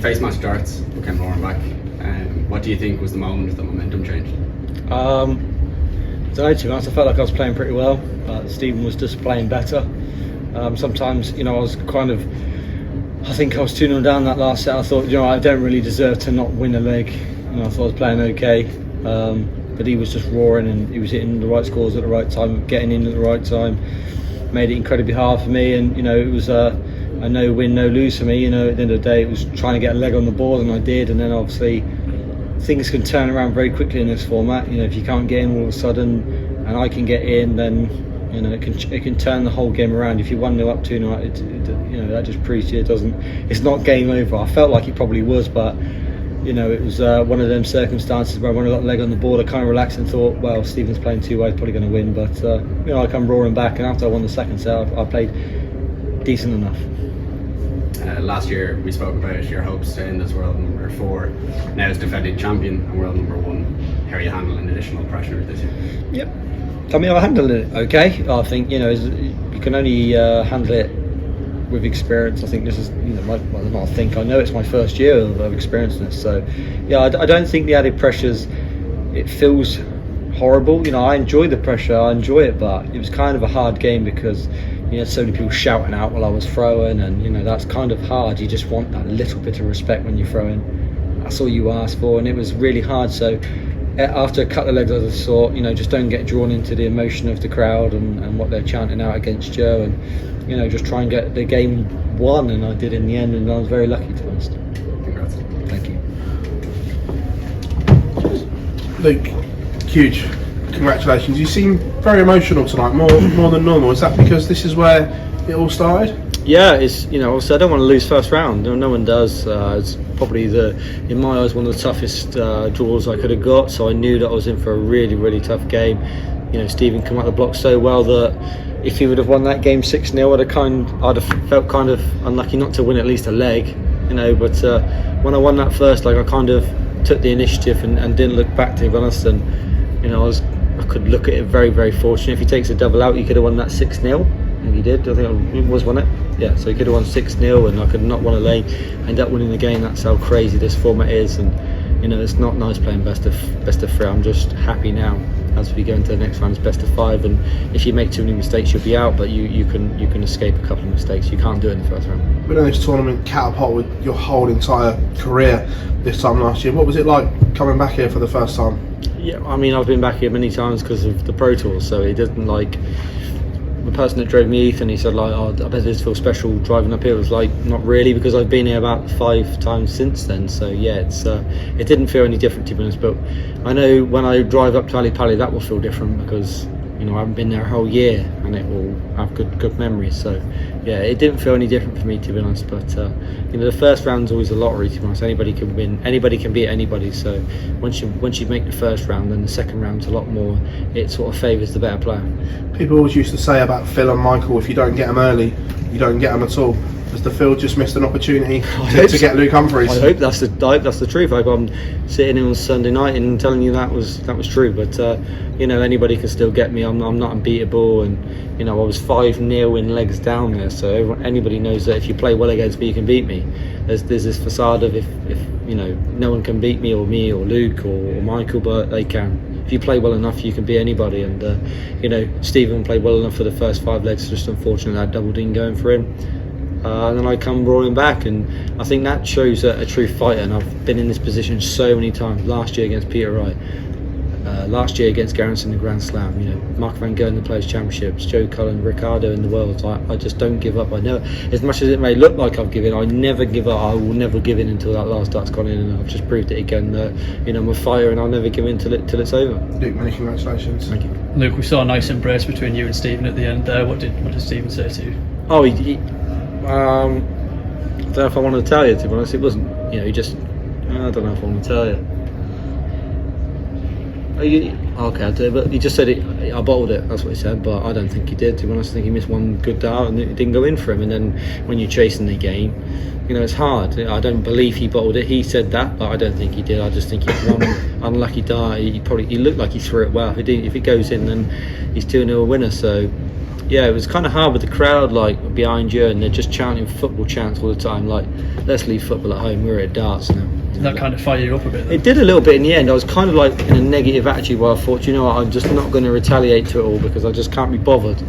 You faced match darts, but came roaring back. What do you think was the moment that momentum changed? I don't know, to be honest, I felt like I was playing pretty well, but Stephen was just playing better. Sometimes, I was I think I was 2-0 down that last set. I thought, I don't really deserve to not win a leg. I thought I was playing okay, but he was just roaring and he was hitting the right scores at the right time, getting in at the right time. Made it incredibly hard for me, and it was a no win, no lose for me. At the end of the day, it was trying to get a leg on the board, and I did. And then obviously things can turn around very quickly in this format. If you can't get in all of a sudden, and I can get in, then it can turn the whole game around. If you 1-0 up, 2-0, that just proves to you it's not game over. I felt like it probably was, but it was one of them circumstances where when I got the leg on the board, I kind of relaxed and thought, well, Stephen's playing too well, he's probably going to win. But I come roaring back, and after I won the second set, I played decent enough. Last year we spoke about your hopes to end as world number 4. Now as defending champion and world number 1. How are you handling additional pressure this year? Yep. I handled it okay. I think you can only handle it with experience. I think this is I know it's my first year of experiencing this. So I don't think the added pressures, it feels horrible. I enjoy the pressure, I enjoy it, but it was kind of a hard game because so many people shouting out while I was throwing, and that's kind of hard. You just want that little bit of respect when you're throwing. That's all you ask for, and it was really hard. So after a couple of legs, I just thought, just don't get drawn into the emotion of the crowd and what they're chanting out against Joe, and just try and get the game won, and I did in the end, and I was very lucky, to be honest. Congrats. Thank you. Luke, huge congratulations. You seem very emotional tonight, more than normal. Is that because this is where it all started? Yeah, it's also I don't want to lose first round. No one does. It's probably in my eyes, one of the toughest draws I could have got. So I knew that I was in for a really, really tough game. Stephen came out the block so well that if he would have won that game 6-0, I'd have felt kind of unlucky not to win at least a leg. But when I won that first leg, I kind of took the initiative and didn't look back, to be honest. And I could look at it very, very fortunate. If he takes a double out, he could have won that 6-0. And he did. I think it was, wasn't it? Yeah. So he could have won 6-0, and I could not won a leg. End up winning the game. That's how crazy this format is, and it's not nice playing best of 3. I'm just happy now as we go into the next round. It's best of 5, and if you make too many mistakes, you'll be out. But you can escape a couple of mistakes. You can't do it in the first round. We know this tournament catapulted your whole entire career this time last year. What was it like coming back here for the first time? Yeah, I've been back here many times because of the Pro Tour, so it doesn't the person that drove me, Ethan, he said I bet this feels special driving up here. It was not really, because I've been here about 5 times since then. So yeah, it didn't feel any different, to be honest. But I know when I drive up to Ali Pali, that will feel different because I haven't been there a whole year, and it will have good memories. So yeah, it didn't feel any different for me, to be honest. But the first round's always a lottery, to be honest. Anybody can win, anybody can beat anybody. So once you make the first round, then the second round's a lot more. It sort of favours the better player. People always used to say about Phil and Michael, if you don't get them early, you don't get them at all. Has the Phil just missed an opportunity to get Luke Humphries? I hope that's the truth. I hope I'm sitting in on Sunday night and telling you that was true. But anybody can still get me. I'm not unbeatable, and I was 5-0 in legs down there. So anybody knows that if you play well against me, you can beat me. There's this facade of if no one can beat me or Luke or Michael, but they can. If you play well enough, you can beat anybody. And Stephen played well enough for the first 5 legs. Just unfortunate that double didn't go in for him. And then I come roaring back, and I think that shows a true fighter. And I've been in this position so many times. Last year against Peter Wright, last year against Garrison in the Grand Slam, Mark Van Gogh in the Players Championships, Joe Cullen, Ricardo in the Worlds. I just don't give up. I know, as much as it may look like I've given, I never give up. I will never give in until that last dart's gone in, and I've just proved it again that I'm a fighter, and I'll never give in till it's over. Luke, many congratulations. Thank you. Luke, we saw a nice embrace between you and Stephen at the end there. What did Stephen say to you? Oh, I don't know if I want to tell you, to be honest. It wasn't, he just, I don't know if I want to tell you. Okay, I do, but he just said I bottled it, that's what he said, but I don't think he did, to be honest. I think he missed one good dart and it didn't go in for him, and then when you're chasing the game, it's hard. I don't believe he bottled it. He said that, but I don't think he did. I just think he had one unlucky dart. He looked like he threw it well. If it goes in, then he's 2-0 winner, so yeah, it was kind of hard with the crowd like behind you, and they're just chanting football chants all the time. Like, let's leave football at home. We're at darts now. Did that kind of fire you up a bit? Then? It did a little bit in the end. I was kind of like in a negative attitude where I thought, you know what, I'm just not going to retaliate to it all because I just can't be bothered.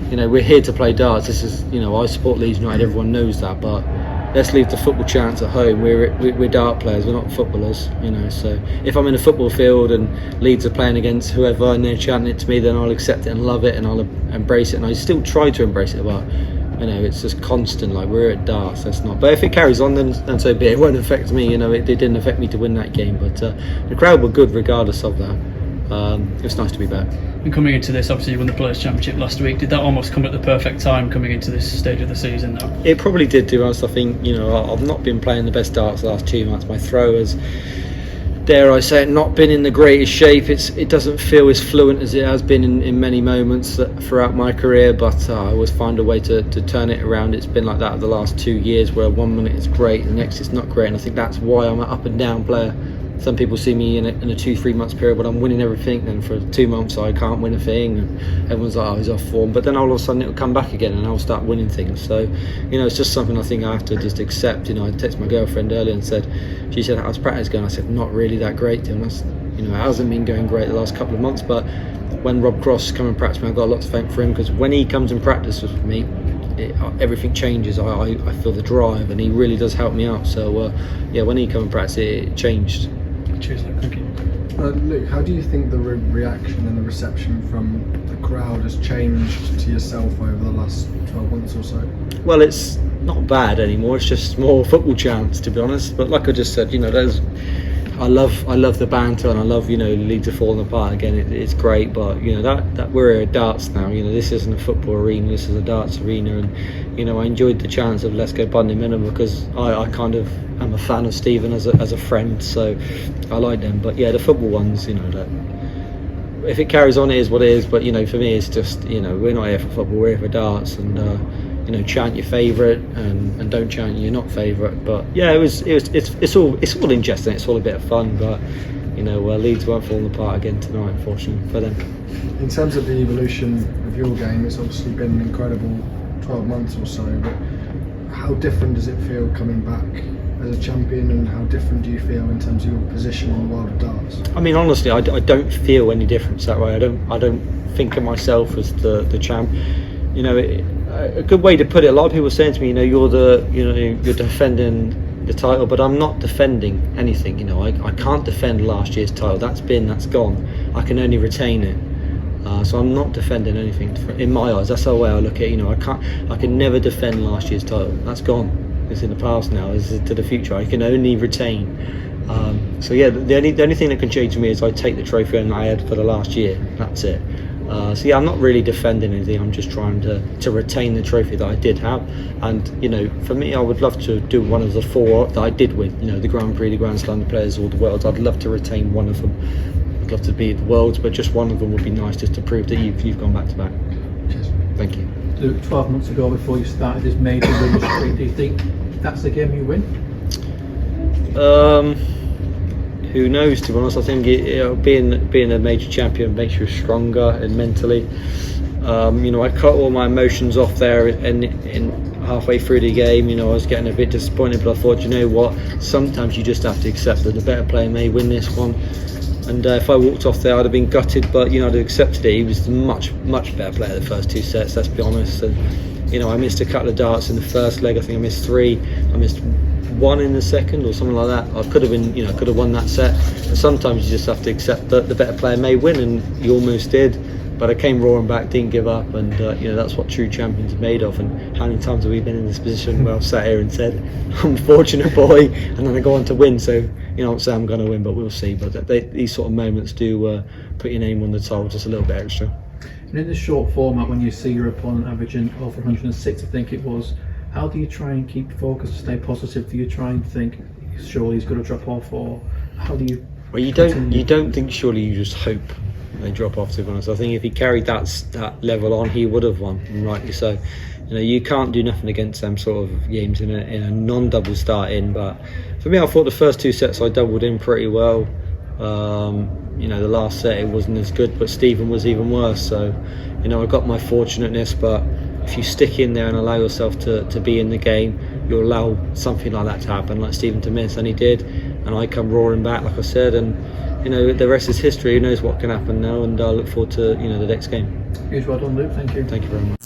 You know, we're here to play darts. This is, you know, I support Leeds United. Everyone knows that, but let's leave the football chants at home. We're dart players. We're not footballers. You know, so if I'm in a football field and Leeds are playing against whoever and they're chanting it to me, then I'll accept it and love it and I'll embrace it. And I still try to embrace it, but you know, it's just constant. Like, we're at darts. That's not. But if it carries on, then so be it. It won't affect me. You know, it didn't affect me to win that game. But the crowd were good regardless of that. It's nice to be back. And coming into this, obviously you won the Players' Championship last week. Did that almost come at the perfect time coming into this stage of the season now? It probably did, to be honest. I think, you know, I've not been playing the best darts the last 2 months. My throw has, dare I say it, not been in the greatest shape. It doesn't feel as fluent as it has been in many moments throughout my career, but I always find a way to turn it around. It's been like that the last 2 years, where 1 minute it's great, the next it's not great, and I think that's why I'm an up and down player. Some people see me in a 2-3 months period, but I'm winning everything. Then for 2 months I can't win a thing, and everyone's like, oh, he's off form. But then all of a sudden it'll come back again, and I'll start winning things. So, you know, it's just something I think I have to just accept. You know, I texted my girlfriend earlier and she said, how's practice going? I said, not really that great, to be honest. You know, it hasn't been going great the last couple of months, but when Rob Cross come and practice me, I've got a lot to thank for him, because when he comes and practices with me, everything changes. I feel the drive, and he really does help me out. So yeah, when he come and practice, it changed. Cheers, Luke. Thank you. Luke, how do you think the reaction and the reception from the crowd has changed to yourself over the last 12 months or so? Well, it's not bad anymore. It's just more football chants, to be honest. But like I just said, you know, I love the banter, and I love, you know, Leeds are falling apart again. It's great, but you know that we're at darts now. You know, this isn't a football arena. This is a darts arena, and you know, I enjoyed the chants of "Let's go Bunting" because I kind of am a fan of Stephen as a friend, so I like them. But yeah, the football ones, you know, that if it carries on, it is what it is. But you know, for me, it's just, you know, we're not here for football. We're here for darts, and you know, chant your favourite and don't chant your not favourite. But yeah, it's all interesting. It's all a bit of fun, but you know, Leeds won't fall apart again tonight, unfortunately for them. In terms of the evolution of your game, it's obviously been an incredible 12 months or so, but how different does it feel coming back as a champion, and how different do you feel in terms of your position in the world of darts? I mean, honestly, I don't feel any difference that way. I don't think of myself as the champ. You know, a good way to put it, a lot of people are saying to me, you know, you're defending the title, but I'm not defending anything. You know, I can't defend last year's title. That's gone. I can only retain it. So I'm not defending anything in my eyes. That's the way I look at it. You know, I can never defend last year's title. That's gone. It's in the past now. It's to the future. I can only retain. So yeah, the only thing that can change for me is I take the trophy and I had for the last year. That's it. So yeah, I'm not really defending anything. I'm just trying to retain the trophy that I did have. And you know, for me, I would love to do one of the 4 that I did win. You know, the Grand Prix, the Grand Slam, the Players, all the Worlds. I'd love to retain one of them. I'd love to be the Worlds, but just one of them would be nice, just to prove that you've gone back to back. Cheers. Thank you. Luke, 12 months ago, before you started this major win streak, do you think that's the game you win? Who knows, to be honest. I think being a major champion makes you stronger and mentally. You know, I cut all my emotions off there in halfway through the game. You know, I was getting a bit disappointed, but I thought, you know what, sometimes you just have to accept that the better player may win this one. And if I walked off there, I'd have been gutted, but you know, I'd have accepted it. He was the much better player the first 2 sets, let's be honest. And you know, I missed a couple of darts in the first leg. I think I missed 3. I missed 1 in the second or something like that. I could have won that set. But sometimes you just have to accept that the better player may win, and you almost did. But I came roaring back, didn't give up, and you know, that's what true champions are made of. And how many times have we been in this position where I've sat here and said, I'm a fortunate boy, and then I go on to win. So you know, I'm saying I'm going to win, but we'll see. But these sort of moments do put your name on the title just a little bit extra. And in this short format, when you see your opponent averaging over 106, I think it was, how do you try and keep focused, stay positive? Do you try and think, surely he's going to drop off, or how do you? Well, you don't think surely, you just hope they drop off, to be honest. I think if he carried that level on, he would have won, and rightly so. You know, you can't do nothing against them sort of games in a non-double start in. But for me, I thought the first 2 sets I doubled in pretty well. the last set it wasn't as good, but Stephen was even worse. So, I got my fortunateness, but if you stick in there and allow yourself to be in the game, you'll allow something like that to happen, like Stephen to miss, and he did. And I come roaring back, like I said, and the rest is history. Who knows what can happen now? And I look forward to the next game. Huge well done, Luke. Thank you. Thank you very much.